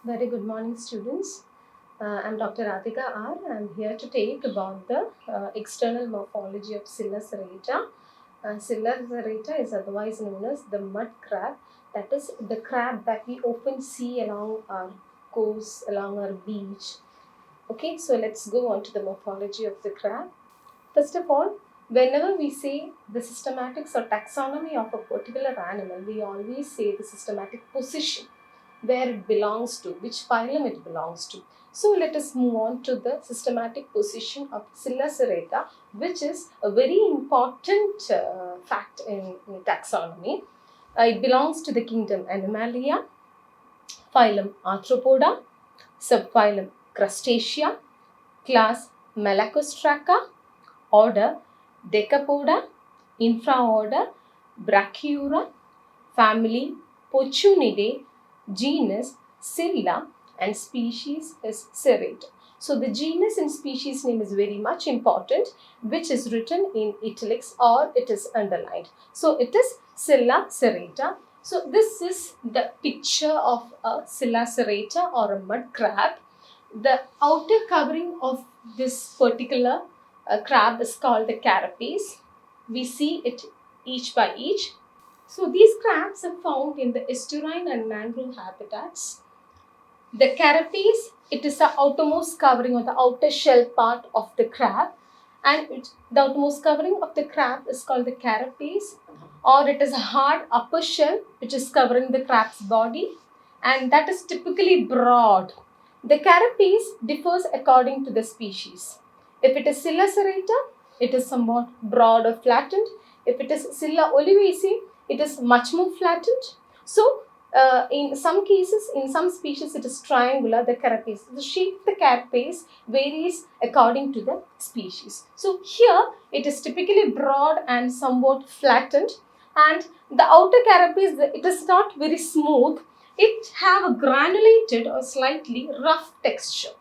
Very good morning, students. I'm Dr. Radhika R. I'm here to take about the external morphology of Scylla serrata. Scylla serrata is otherwise known as the mud crab. That is the crab that we often see along our coast, along our beach. Okay, so let's go on to the morphology of the crab. First of all, whenever we say the systematics or taxonomy of a particular animal, we always say the systematic position, where it belongs to, which phylum it belongs to. So let us move on to the systematic position of Scylla serrata, which is a very important fact in taxonomy. It belongs to the kingdom Animalia, phylum Arthropoda, subphylum Crustacea, class Malacostraca, order Decapoda, infraorder Brachyura, family Pochunidae, genus Scylla, and species is Serrata. So the genus and species name is very much important, which is written in italics or it is underlined. So it is Scylla serrata. So this is the picture of a Scylla serrata or a mud crab. The outer covering of this particular crab is called the carapace. We see it each by each. So these crabs are found in the estuarine and mangrove habitats. The carapace, it is the outermost covering or the outer shell part of the crab, and the outermost covering of the crab is called the carapace, or it is a hard upper shell which is covering the crab's body, and that is typically broad. The carapace differs according to the species. If it is Scylla serrata, it is somewhat broad or flattened. If it is Scylla olivacea, it is much more flattened. So, in some cases, in some species, it is triangular, the carapace. The shape of the carapace varies according to the species. So, here it is typically broad and somewhat flattened, and the outer carapace, it is not very smooth. It have a granulated or slightly rough texture.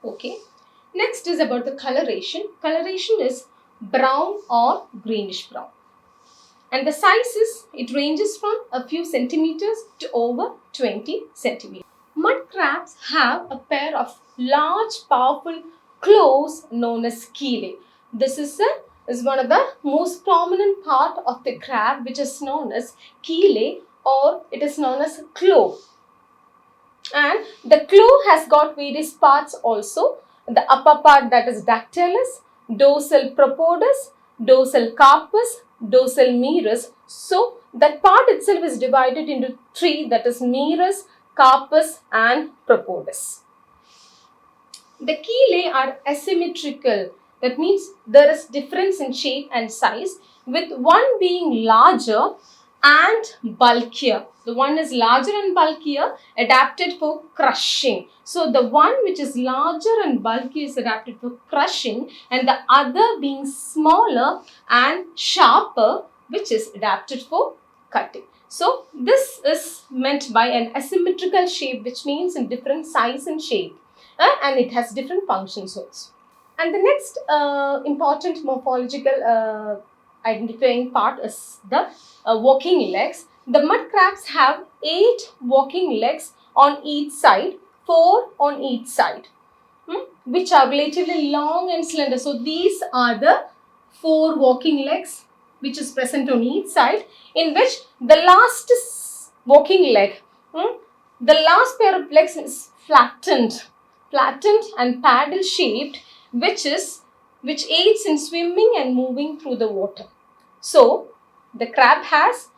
Okay. Next is about the coloration. Coloration is brown or greenish brown. And the sizes, it ranges from a few centimeters to over 20 centimeters. Mud crabs have a pair of large, powerful claws known as chelae. This is one of the most prominent part of the crab, which is known as chelae, or it is known as claw. And the claw has got various parts also. The upper part, that is dactylus, dorsal proboscis, dorsal carpus, dorsal mirus. So that part itself is divided into three, that is mirus, carpus and proboscis. The chelae are asymmetrical. That means there is difference in shape and size, with one being larger and bulkier. The one is larger and bulkier, adapted for crushing. So the one which is larger and bulkier is adapted for crushing, and the other being smaller and sharper, which is adapted for cutting. So this is meant by an asymmetrical shape, which means in different size and shape, and it has different functions also. And the next important morphological identifying part is the walking legs. The mud crabs have 8 walking legs on each side, 4 on each side, which are relatively long and slender. So these are the 4 walking legs which is present on each side, in which the last walking leg, the last pair of legs is flattened and paddle shaped, which aids in swimming and moving through the water. So the crab has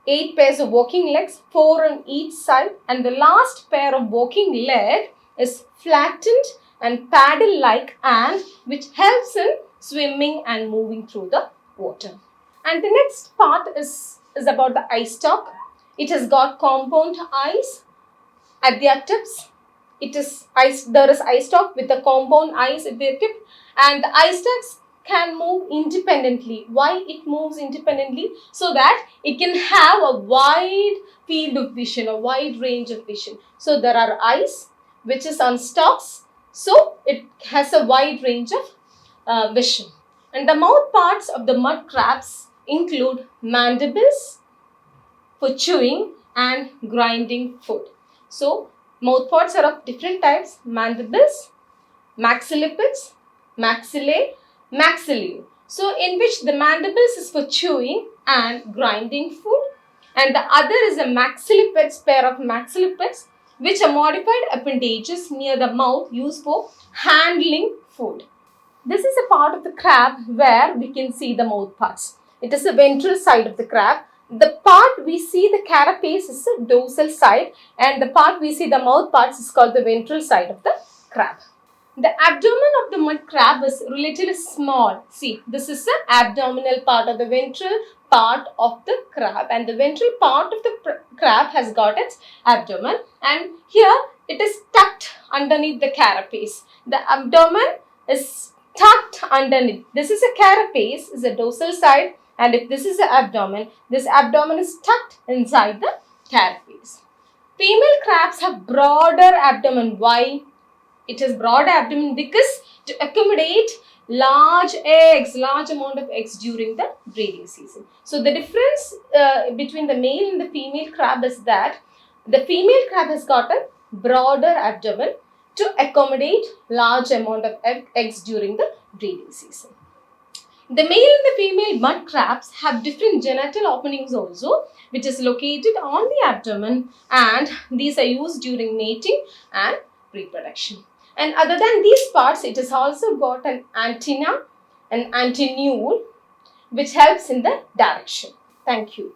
8 pairs of walking legs, 4 on each side, and the last pair of walking leg is flattened and paddle like, and which helps in swimming and moving through the water. And the next part is about the eye stalk. It has got compound eyes at their tips. There is eye stalk with the compound eyes at their tip, and the eye stalks can move independently. Why it moves independently? So that it can have a wide field of vision, a wide range of vision. So there are eyes which is on stalks, so it has a wide range of vision. And the mouth parts of the mud crabs include mandibles for chewing and grinding food. So Mouth parts are of different types: mandibles, maxillipids, maxillae, maxillae. So in which the mandibles is for chewing and grinding food, and the other is a maxillipids, pair of maxillipids, which are modified appendages near the mouth used for handling food. This is a part of the crab where we can see the mouth parts. It is the ventral side of the crab. The part we see the carapace is the dorsal side, and the part we see the mouth parts is called the ventral side of the crab. The abdomen of the mud crab is relatively small. See, this is the abdominal part of the ventral part of the crab, and the ventral part of the crab has got its abdomen, and here it is tucked underneath the carapace. The abdomen is tucked underneath. This is a carapace, is a dorsal side, and if this is the abdomen, this abdomen is tucked inside the carapace. Female crabs have broader abdomen. Why? It has broad abdomen because to accommodate large amount of eggs during the breeding season. So the difference between the male and the female crab is that the female crab has got a broader abdomen to accommodate large amount of eggs during the breeding season. The male and the female mud crabs have different genital openings also, which is located on the abdomen, and these are used during mating and reproduction. And other than these parts, it has also got an antenna, an antennule, which helps in the direction. Thank you.